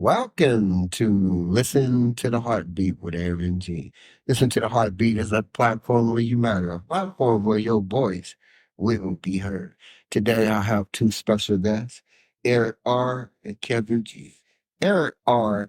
Welcome to Listen to the Heartbeat with Aaron G. Listen to the Heartbeat is a platform where you matter, a platform where your voice will be heard. Today I have two special guests, Eric R. and Kevin G. Eric R.,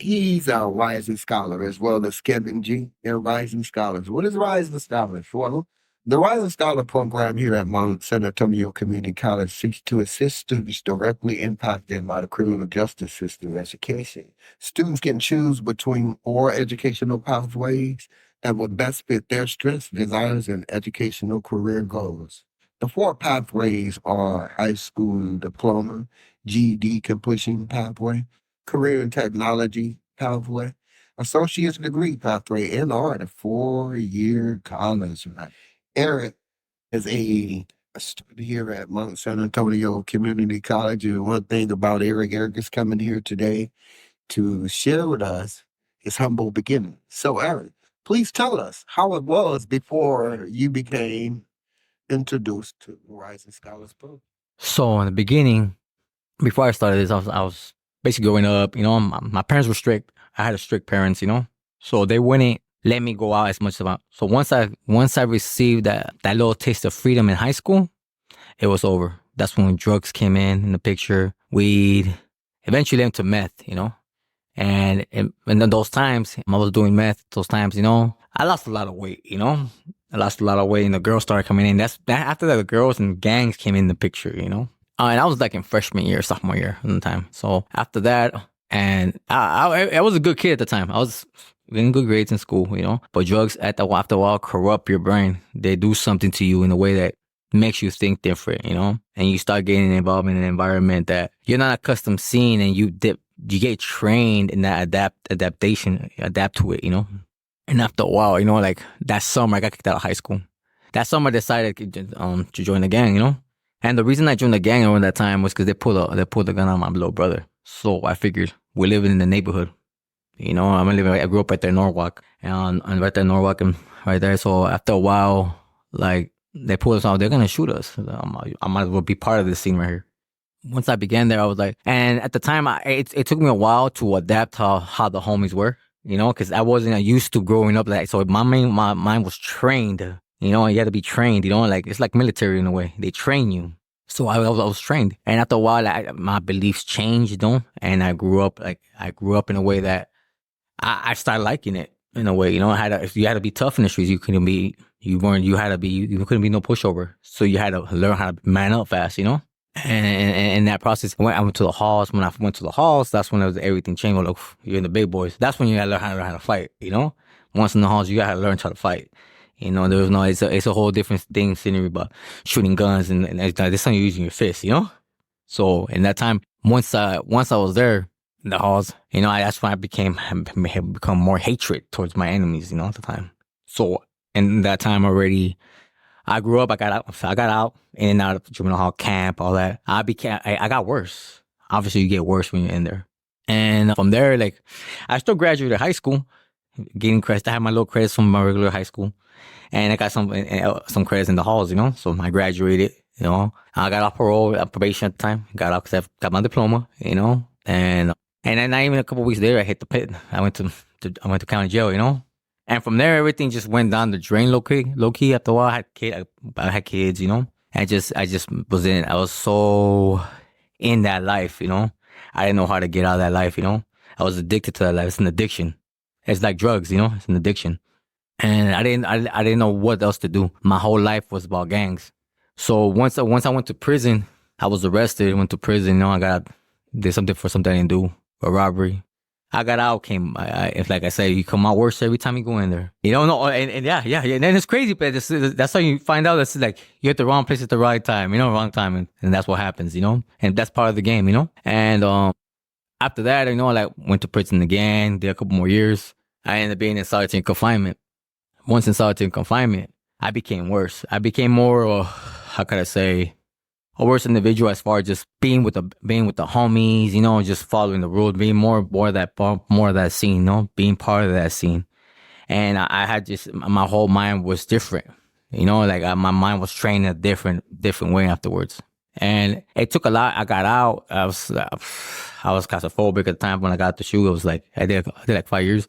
he's a rising scholar as well as Kevin G. They're rising scholars. What is Rising Scholars? Well, the Rising Scholar program here at Mount San Antonio Community College seeks to assist students directly impacted by the criminal justice system education. Students can choose between four educational pathways that will best fit their strengths, desires, and educational career goals. The four pathways are high school diploma, GED completion pathway, career and technology pathway, associate's degree pathway, and or the 4-year college. Eric is a student here at Mount San Antonio Community College. And one thing about Eric is coming here today to share with us his humble beginning. So, Eric, please tell us how it was before you became introduced to Rising Scholars Program. So in the beginning, before I started this, I was basically growing up. My parents were strict. I had a strict parents. So they wouldn't let me go out as much as I. So once I received that little taste of freedom in high school, it was over. That's when drugs came in the picture, weed, eventually into meth. And in those times, I was doing meth. Those times, I lost a lot of weight. I lost a lot of weight, and the girls started coming in. After that, the girls and gangs came in the picture. And I was like in freshman year, sophomore year at the time. So after that, and I was a good kid at the time. I was getting good grades in school. But drugs after a while corrupt your brain. They do something to you in a way that makes you think different. And you start getting involved in an environment that you're not accustomed seeing, and you get trained in that adaptation, adapt to it. And after a while, like that summer, I got kicked out of high school. That summer, I decided to join the gang. And the reason I joined the gang around that time was because they pulled a gun on my little brother. So I figured we're living in the neighborhood. I grew up right there in Norwalk, and right there in Norwalk, and right there. So after a while, like they pulled us out, they're gonna shoot us. I might as well be part of this scene right here. Once I began there, I was like, and at the time, it took me a while to adapt how the homies were. Because I wasn't used to growing up like. So my mind was trained. You had to be trained. Like it's like military in a way. They train you. So I was trained, and after a while, my beliefs changed. And I grew up in a way that I started liking it in a way. You had to be tough in the streets. You couldn't be no pushover. So you had to learn how to man up fast. And in that process, when I went to the halls, that's when everything changed. Look, you're in the big boys. That's when you gotta learn how to fight. Once in the halls, you gotta learn how to fight. It's a whole different thing, scenery, but shooting guns and this time you're using your fists. So in that time, once I was there in the halls, that's when I become more hatred towards my enemies. At the time. So in that time already, I grew up. I got out in and out of juvenile hall camp, all that. I got worse. Obviously, you get worse when you're in there. And from there, like, I still graduated high school, getting credits. I had my little credits from my regular high school, and I got some credits in the halls. So I graduated. I got off probation at the time. Got out because I got my diploma. And then not even a couple weeks later, I hit the pit. I went to county jail. And from there, everything just went down the drain low key. After a while, I had kids, I just was in it. I was so in that life, I didn't know how to get out of that life, I was addicted to that life. It's an addiction. It's like drugs, it's an addiction. And I didn't know what else to do. My whole life was about gangs. So once I went to prison, I was arrested, went to prison, did something for something I didn't do, a robbery. I got out, it's like I said, you come out worse every time you go in there. No, and yeah. And then it's crazy, but that's how you find out. That's like, you're at the wrong place at the right time, wrong time. And that's what happens, and that's part of the game, And, after that, I went to prison again, did a couple more years. I ended up being in solitary confinement. Once in solitary confinement, I became worse. I became more, how could I say, a worse individual as far as just being with the homies, just following the rules, being more of that scene, being part of that scene. And I had my whole mind was different, my mind was trained in a different way afterwards. And it took a lot. I got out. I was claustrophobic at the time when I got the shoe. It was like I did like 5 years.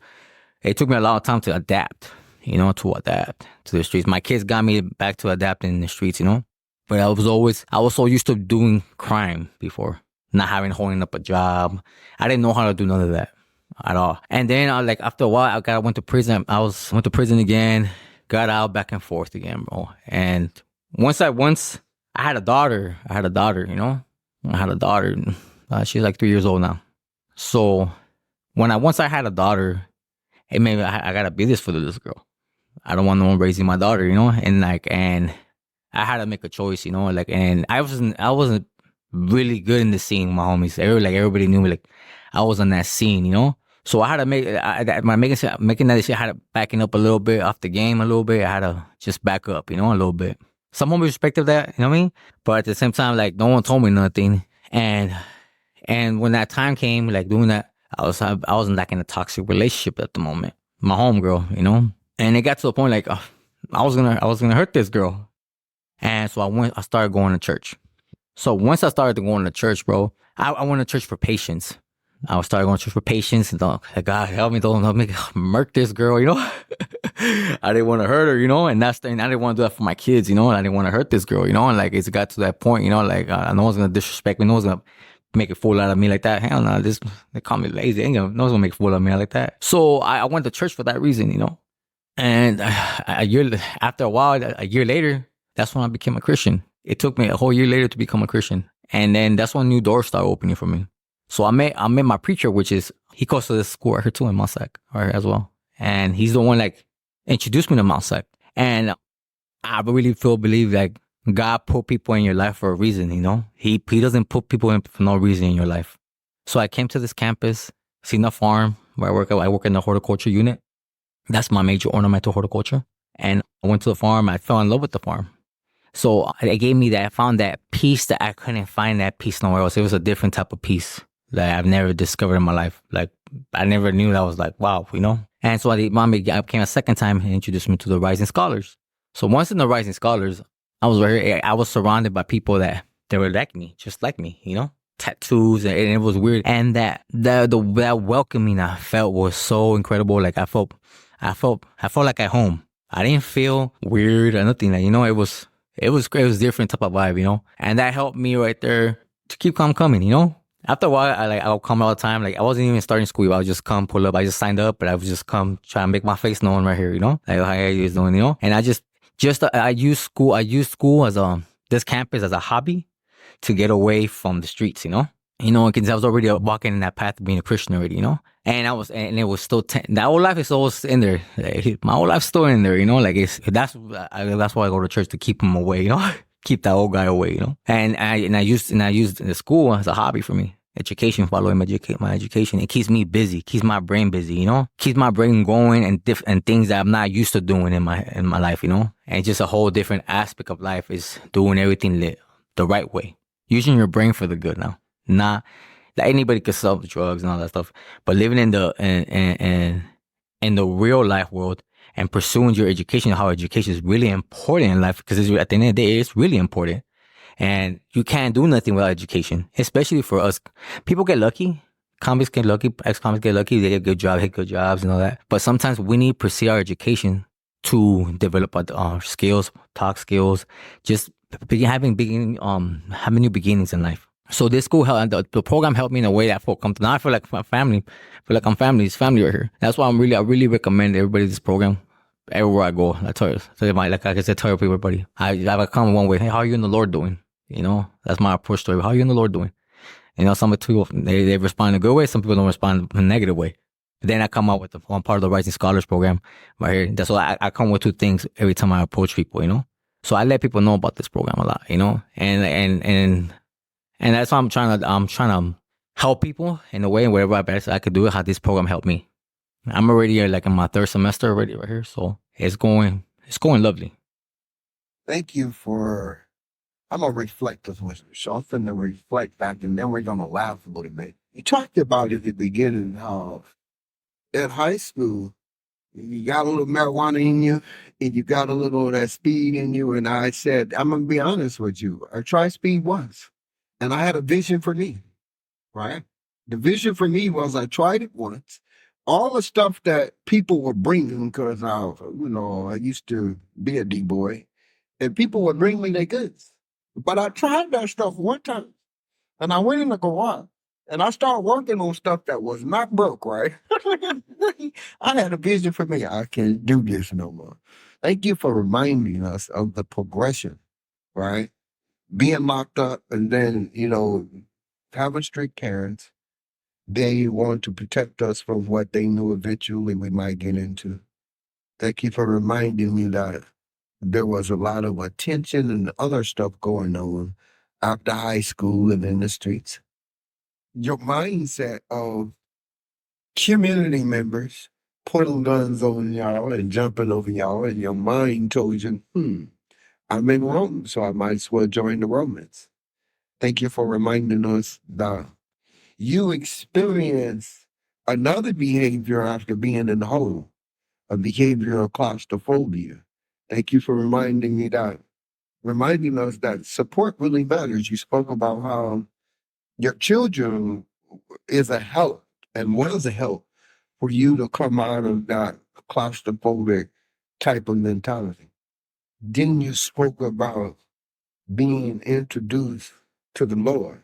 It took me a lot of time to adapt, to adapt to the streets. My kids got me back to adapt in the streets, But I was so used to doing crime before, not holding up a job. I didn't know how to do none of that at all. And then after a while, went to prison. Went to prison again, got out, back and forth again, bro. And once I had a daughter. I had a daughter. She's like 3 years old now. So once I had a daughter, it made me, I gotta be this for this girl. I don't want no one raising my daughter, and I had to make a choice, and I wasn't really good in the scene with my homies. Everybody knew me, I was on that scene, So I had to making that decision, I had to backing up a little bit off the game a little bit. I had to just back up, a little bit. Some homies respected that, you know what I mean? But at the same time, no one told me nothing. And when that time came, doing that, I wasn't in a toxic relationship at the moment. My homegirl, and it got to the point I was gonna hurt this girl. And so I started going to church. So once I started going to church, bro, I went to church for patience. I started going to church for patience. And God help me, don't make murk this girl, I didn't want to hurt her, and I didn't want to do that for my kids, and I didn't want to hurt this girl, and it got to that point, no one's gonna disrespect me, no one's gonna make a fool out of me like that. Hell no, they call me lazy. No one's gonna make a fool out of me like that. So I went to church for that reason, And after a while, a year later, that's when I became a Christian. It took me a whole year later to become a Christian. And then that's when new doors started opening for me. So I met my preacher, he goes to this school right here too in Mount Sac, right, as well. And he's the one introduced me to Mount Sac. And I really believe God put people in your life for a reason, He doesn't put people in for no reason in your life. So I came to this campus, seen the farm where I work in the horticulture unit. That's my major, ornamental horticulture. And I went to the farm. I fell in love with the farm. So it gave me I found that peace that I couldn't find that peace nowhere else. It was a different type of peace that I've never discovered in my life. I never knew that. I was wow, And so mommy came a second time and introduced me to the Rising Scholars. So once in the Rising Scholars, I was surrounded by people that they were like me, just like me, tattoos, and it was weird. And that welcoming I felt was so incredible. I felt like at home. I didn't feel weird or nothing. It was different type of vibe, And that helped me right there to keep coming, After a while, I would come all the time. I wasn't even starting school. I would just come, pull up. I just signed up, but I would just come try and make my face known right here, how you guys doing, And I use school as this campus as a hobby to get away from the streets, because I was already walking in that path of being a Christian already, And it was still, that old life is always in there. My old life's still in there, that's why I go to church, to keep him away, Keep that old guy away, And I used the school as a hobby for me. Education, following my education. It keeps me busy, keeps my brain busy, Keeps my brain going and things that I'm not used to doing in my life, And just a whole different aspect of life is doing everything the right way. Using your brain for the good now. Not that anybody could sell drugs and all that stuff, but living in the real life world and pursuing your education, how education is really important in life, because at the end of the day, it's really important. And you can't do nothing without education, especially for us. People get lucky. Comics get lucky. Ex-comics get lucky. They get good jobs and all that. But sometimes we need to pursue our education to develop our skills, talk skills, just having new beginnings in life. So this school the program helped me in a way that I feel comfortable. Now I feel like my family. I feel like I'm family. It's family right here. That's why I really recommend everybody this program. Everywhere I go, I tell everybody. I come one way. Hey, how are you and the Lord doing? That's my approach to it. How are you and the Lord doing? Some people, they respond in a good way. Some people don't respond in a negative way. Then I come out with one part of the Rising Scholars program right here. That's why I come with two things every time I approach people, So I let people know about this program a lot, and that's why I'm trying to help people in a way, wherever I could do it, how this program helped me. I'm already in my third semester already right here. So it's going lovely. Thank you for, I'm going to reflect this with you. So I'm going to reflect back and then we're going to laugh a little bit. You talked about at the beginning of in high school, You got a little marijuana in you, and you got a little of that speed in you. And I said, I'm gonna be honest with you. I tried speed once, and I had a vision for me. Right? The vision for me was I tried it once. All the stuff that people were bringing, because I used to be a D boy, and people would bring me their goods. But I tried that stuff one time, and I went in the garage, and I started working on stuff that was not broke. Right? I had a vision for me. I can't do this no more. Thank you for reminding us of the progression. Right? Being locked up, and then having strict parents. They want to protect us from what they knew eventually we might get into. Thank you for reminding me that there was a lot of attention and other stuff going on after high school and in the streets. Your mindset of community members putting guns on y'all and jumping over y'all, and your mind told you, I'm in Rome, so I might as well join the Romans. Thank you for reminding us that you experience another behavior after being in the hole, a behavior of claustrophobia. Thank you for reminding us that support really matters. You spoke about how your children is a help and was a help for you to come out of that claustrophobic type of mentality. Then you spoke about being introduced to the Lord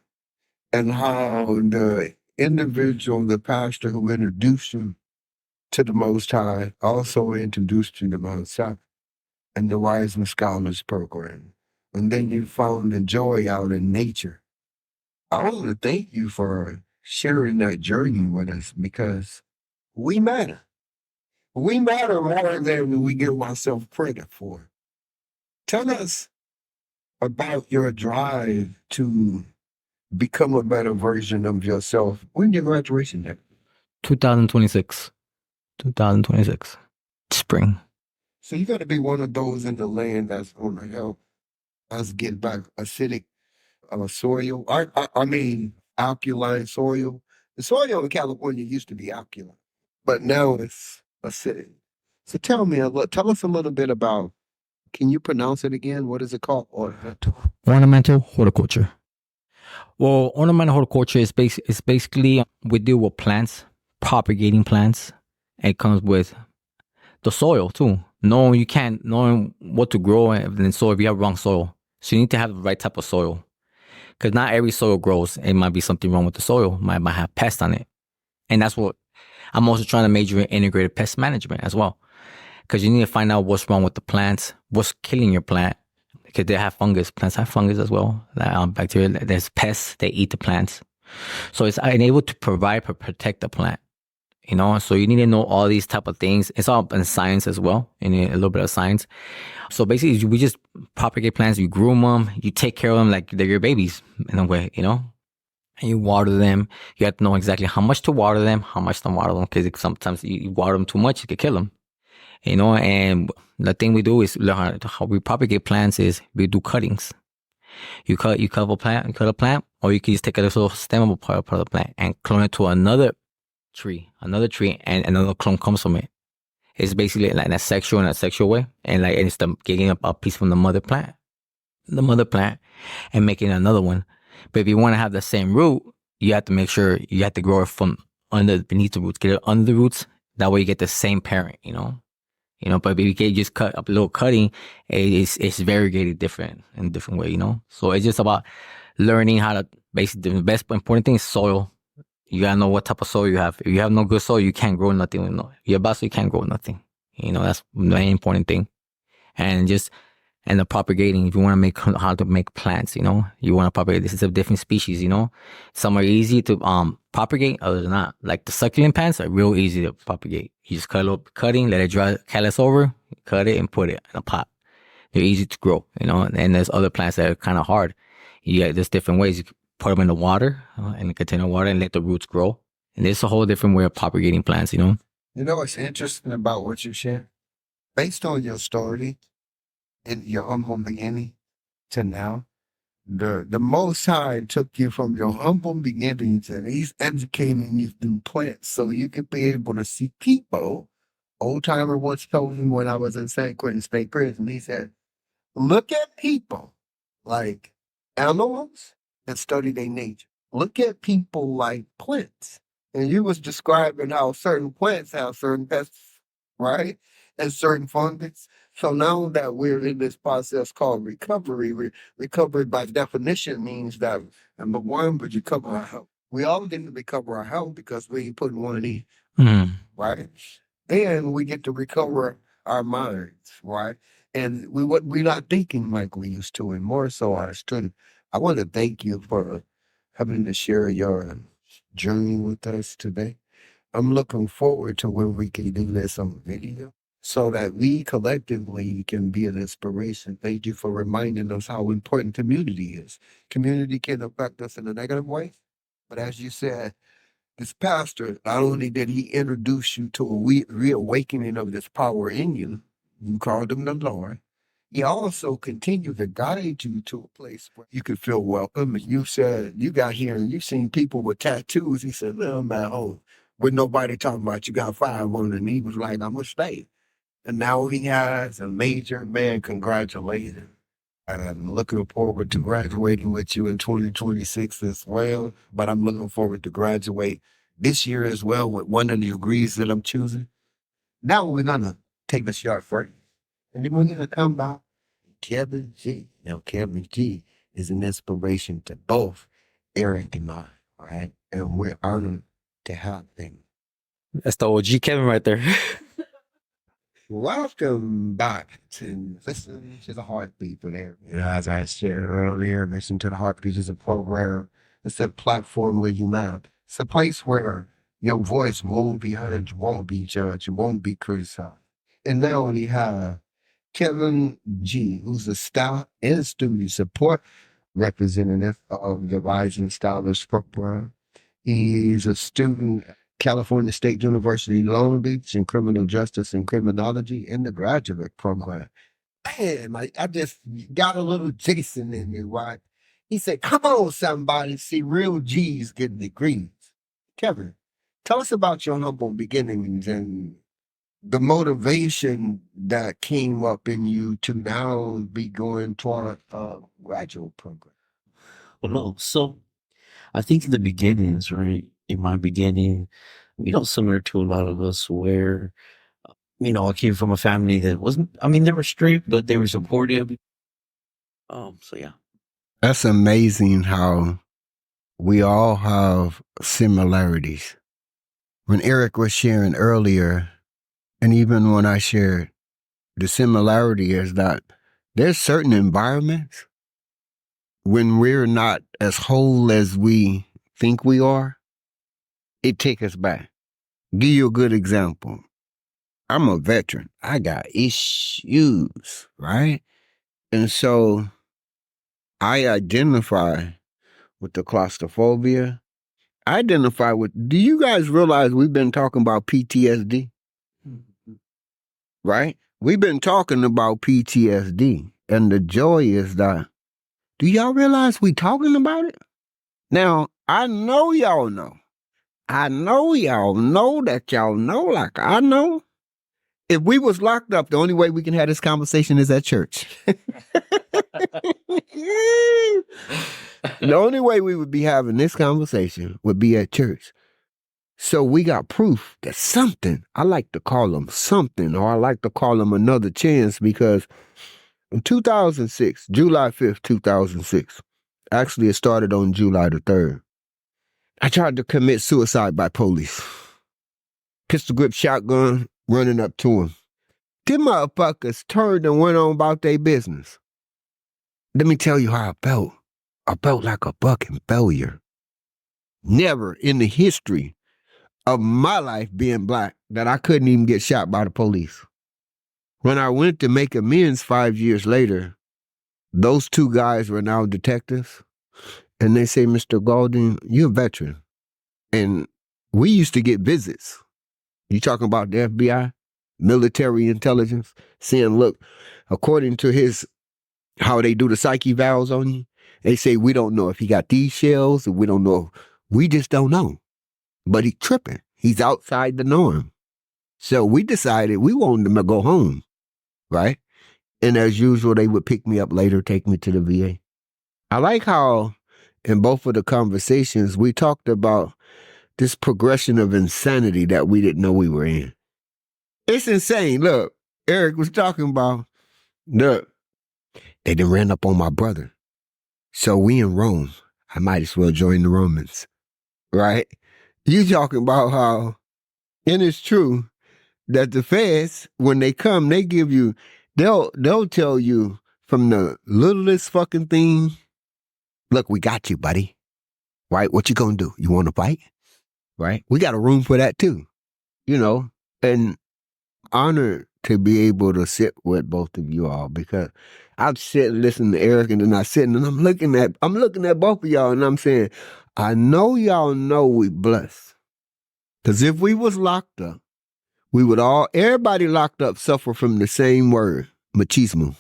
and how the individual, the pastor who introduced you to the Most High, also introduced you to Most High and the Wise and Scholars program. And then you found the joy out in nature. I want to thank you for sharing that journey with us because we matter. We matter more than we give ourselves credit for. Tell us about your drive to become a better version of yourself. When your graduation day? 2026. 2026. Spring. So you got to be one of those in the land that's going to help us get back acidic soil. I mean, alkaline soil. The soil in California used to be alkaline, but now it's acidic. So tell us a little bit about. Can you pronounce it again? What is it called? Ornamental horticulture. Well, ornamental horticulture is basically we deal with plants, propagating plants. It comes with the soil too. Knowing what to grow in soil if you have wrong soil. So you need to have the right type of soil. Because not every soil grows. It might be something wrong with the soil. Might have pests on it. And that's what I'm also trying to major in integrated pest management as well. Because you need to find out what's wrong with the plants, what's killing your plant. Because they have fungus. Plants have fungus as well. Bacteria. There's pests. They eat the plants. So it's able to protect the plant. So you need to know all these type of things. It's all in science as well, and a little bit of science. So basically, we just propagate plants. You groom them. You take care of them like they're your babies in a way, And you water them. You have to know exactly how much to water them, how much to water them, because sometimes you water them too much, you could kill them. And the thing we do is learn how we propagate plants is we do cuttings. You cut a plant, or you can just take a little stem of part of the plant and clone it to another tree, and another clone comes from it. It's basically like in a sexual way, and it's getting a piece from the mother plant, and making another one. But if you want to have the same root, you have to make sure you have to grow it from beneath the roots, get it under the roots. That way you get the same parent, But if you can just cut up a little cutting, it's variegated different in a different way, So it's just about learning how to. Basically, the best important thing is soil. You gotta know what type of soil you have. If you have no good soil, you can't grow nothing. Your bad soil, you can't grow nothing. That's the main important thing. And the propagating, if you want to make how to make plants, you want to propagate. This is a different species, Some are easy to propagate, others are not. Like the succulent plants are real easy to propagate. You just cut a little cutting, let it dry, callus over, cut it, and put it in a pot. They're easy to grow, And there's other plants that are kind of hard. There's different ways. You can put them in the water, in a container of water, and let the roots grow. And there's a whole different way of propagating plants, You know what's interesting about what you shared? Based on your story, in your humble beginning to now, the Most High took you from your humble beginnings and He's educating you through plants so you can be able to see people Old timer once told me when I was in San Quentin State Prison, he said, look at people like animals and study their nature. Look at people like plants. And you was describing how certain plants have certain pests, right? And certain fungus. So now that we're in this process called recovery, recovery by definition means that number one, we recover our health. We all get to recover our health because we ain't putting one in, right? Then we get to recover our minds, right? And we're not thinking like we used to, and more so our students. I want to thank you for having to share your journey with us today. I'm looking forward to when we can do this on video so that we collectively can be an inspiration. Thank you for reminding us how important community is. Community can affect us in a negative way, but as you said, this pastor, not only did he introduce you to a reawakening of this power in you, you called him the Lord, he also continued to guide you to a place where you could feel welcome. And you said, you got here and you seen people with tattoos. He said, no, I'm at home. With nobody talking about you got five on it. And he was like, I'm going to stay. And now he has a major man. Congratulations. I'm looking forward to graduating with you in 2026 as well. But I'm looking forward to graduate this year as well with one of the degrees that I'm choosing. Now we're gonna take a short break. And then we're gonna come back. Kevin G. Now Kevin G is an inspiration to both Eric and I. All right. And we're honored to have him. That's the OG Kevin right there. Welcome back to Listen to the Heartbeat with Eric. As I shared earlier, Listen to the Heartbeat is a program. It's a platform where you map. It's a place where your voice won't be heard, you won't be judged, you won't be criticized. And now we have Kevin G, who's a style and studio support representative of the Rising Stylist program. He's a student at California State University, Long Beach in criminal justice and criminology in the graduate program. Man, I just got a little Jason in me, right? He said, come on, somebody, see real G's getting degrees. Kevin, tell us about your humble beginnings and the motivation that came up in you to now be going toward a graduate program. Well, no. So I think in the beginnings, right? In my beginning, similar to a lot of us where, I came from a family that wasn't, I mean, they were strict, but they were supportive. So yeah. That's amazing how we all have similarities. When Eric was sharing earlier, and even when I shared, the similarity is that there's certain environments when we're not as whole as we think we are, it takes us back. Give you a good example. I'm a veteran. I got issues, right? And so I identify with the claustrophobia. I identify with, do you guys realize we've been talking about PTSD? Right? We've been talking about PTSD. And the joy is that, do y'all realize we talking about it? Now, I know y'all know. I know y'all know that y'all know like I know. If we was locked up, the only way we can have this conversation is at church. The only way we would be having this conversation would be at church. So we got proof that something, I like to call them something, or I like to call them another chance, because in 2006, July 5th, 2006, actually it started on July the 3rd, I tried to commit suicide by police. Pistol grip shotgun, running up to him. Them motherfuckers turned and went on about their business. Let me tell you how I felt. I felt like a fucking failure. Never in the history of my life being black that I couldn't even get shot by the police. When I went to make amends 5 years later, those two guys were now detectives. And they say, Mr. Golding, you're a veteran. And we used to get visits. You talking about the FBI, military intelligence, saying, look, according to how they do the psyche valves on you, they say, we don't know if he got these shells, and we don't know. We just don't know. But he's tripping. He's outside the norm. So we decided we wanted them to go home, right? And as usual, they would pick me up later, take me to the VA. I like how in both of the conversations, we talked about this progression of insanity that we didn't know we were in. It's insane. Look, Eric was talking about, look, they done ran up on my brother. So we in Rome. I might as well join the Romans, right? You talking about how, and it's true, that the feds, when they come, they give you, they'll tell you from the littlest fucking thing, look, we got you, buddy. Right? What you gonna do? You want to fight? Right? We got a room for that too, and honored to be able to sit with both of you all, because I've sit and listen to Eric, and then I sit and I'm looking at both of y'all, and I'm saying, I know y'all know we blessed. Because if we was locked up, everybody locked up suffer from the same word, machismo.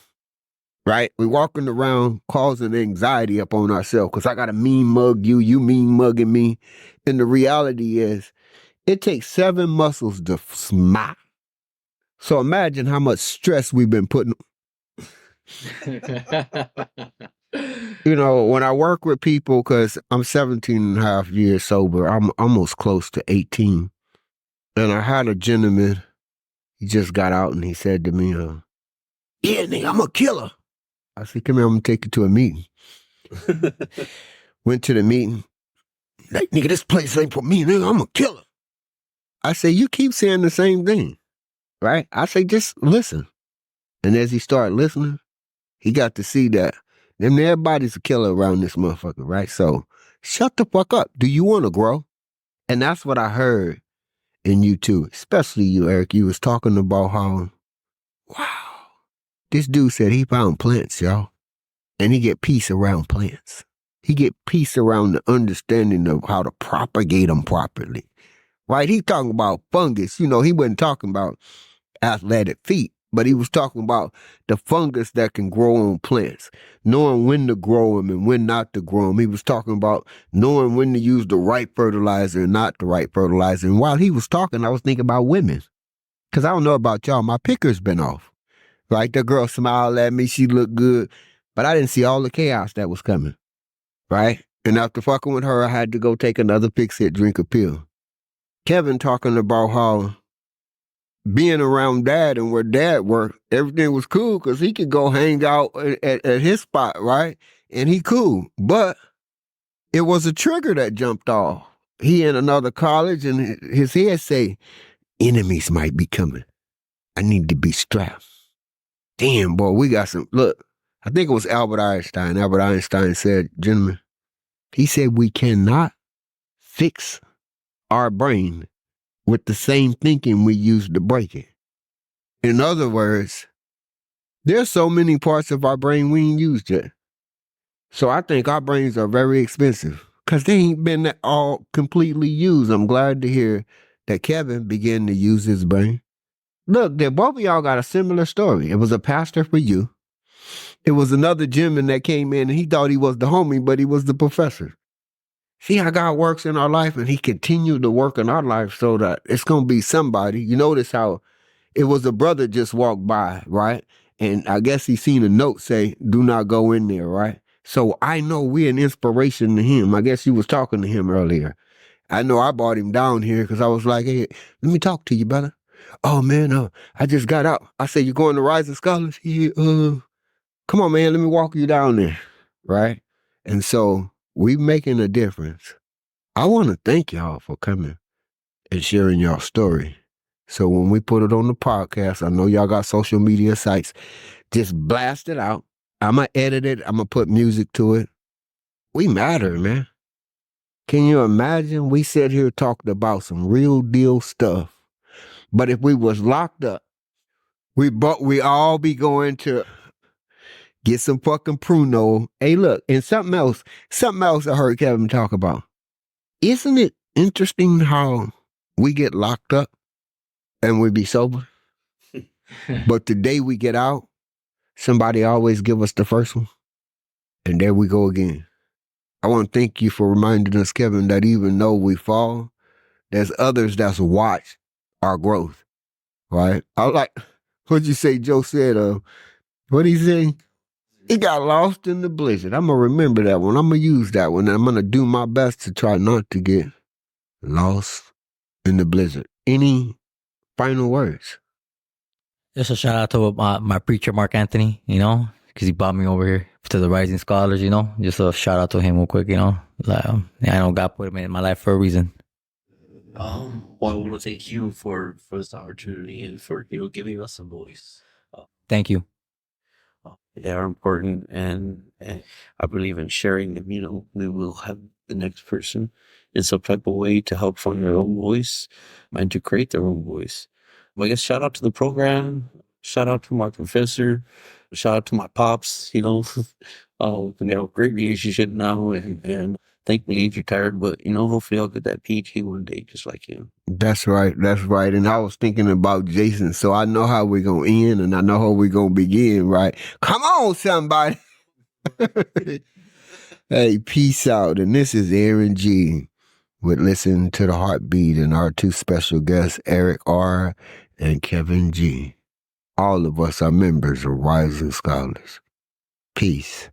Right? We walking around causing anxiety upon ourselves because I got to mean mug you, you mean mugging me. And the reality is, it takes 7 muscles to smile. So imagine how much stress we've been putting. When I work with people, because I'm 17 and a half years sober, I'm almost close to 18. And I had a gentleman, he just got out and he said to me, yeah, nigga, I'm a killer. I said, come here, I'm going to take you to a meeting. Went to the meeting. Like, nigga, this place ain't for me, nigga, I'm a killer. I say, you keep saying the same thing, right? I say, just listen. And as he started listening, he got to see that everybody's a killer around this motherfucker, right? So shut the fuck up. Do you want to grow? And that's what I heard in you too, especially you, Eric. You was talking about how, wow, this dude said he found plants, y'all. And he get peace around plants. He get peace around the understanding of how to propagate them properly. Right? He talking about fungus. He wasn't talking about athletic feet, but he was talking about the fungus that can grow on plants, knowing when to grow them and when not to grow them. He was talking about knowing when to use the right fertilizer and not the right fertilizer. And while he was talking, I was thinking about women. Because I don't know about y'all, my picker's been off. Right? The girl smiled at me. She looked good. But I didn't see all the chaos that was coming. Right? And after fucking with her, I had to go take another fix it, drink a pill. Kevin talking about how being around dad and where dad worked, everything was cool because he could go hang out at his spot, right? And he cool. But it was a trigger that jumped off. He in another college and his head say, enemies might be coming. I need to be strapped. Damn, boy, we got some, look, I think it was Albert Einstein. Albert Einstein said, gentlemen, he said we cannot fix our brain with the same thinking we use to break it. In other words, there's so many parts of our brain we ain't used yet. So I think our brains are very expensive because they ain't been all completely used. I'm glad to hear that Kevin began to use his brain. Look, both of y'all got a similar story. It was a pastor for you. It was another gentleman that came in and he thought he was the homie, but he was the professor. See how God works in our life, and he continued to work in our life so that it's going to be somebody. You notice how it was a brother just walked by, right? And I guess he seen a note say, do not go in there, right? So I know we're an inspiration to him. I guess you was talking to him earlier. I know I brought him down here because I was like, hey, let me talk to you, brother. Oh, man, I just got out. I said, you going to Rising Scholars? Yeah, come on, man, let me walk you down there, right? And so we making a difference. I want to thank y'all for coming and sharing y'all story. So when we put it on the podcast, I know y'all got social media sites, just blast it out. I'm going to edit it. I'm going to put music to it. We matter, man. Can you imagine? We sat here talked about some real deal stuff. But if we was locked up, we all be going to get some fucking pruno. Hey, look, and something else I heard Kevin talk about. Isn't it interesting how we get locked up and we be sober? But the day we get out, somebody always give us the first one. And there we go again. I want to thank you for reminding us, Kevin, that even though we fall, there's others that's watched our growth. right? I like what you say, Joe said, what he say? He got lost in the blizzard. I'm going to remember that one. I'm going to use that one. And I'm going to do my best to try not to get lost in the blizzard. Any final words? Just a shout out to my preacher, Mark Anthony, because he brought me over here to the Rising Scholars, Just a shout out to him real quick, Like, I know God put him in my life for a reason. Well, I want to thank you for this opportunity and for giving us a voice. Thank you. They are important, and I believe in sharing them. We will have the next person in some type of way to help find their own voice and to create their own voice. I guess shout out to the program, shout out to my professor, shout out to my pops. We have a great relationship now, and thankfully he's retired. But hopefully I'll get that PhD one day, just like him. That's right. And I was thinking about Jason, so I know how we're going to end and I know how we're going to begin, right? Come on, somebody. Hey, peace out. And this is Aaron G. with Listen to the Heartbeat and our two special guests, Eric R. and Kevin G. All of us are members of Rising Scholars. Peace.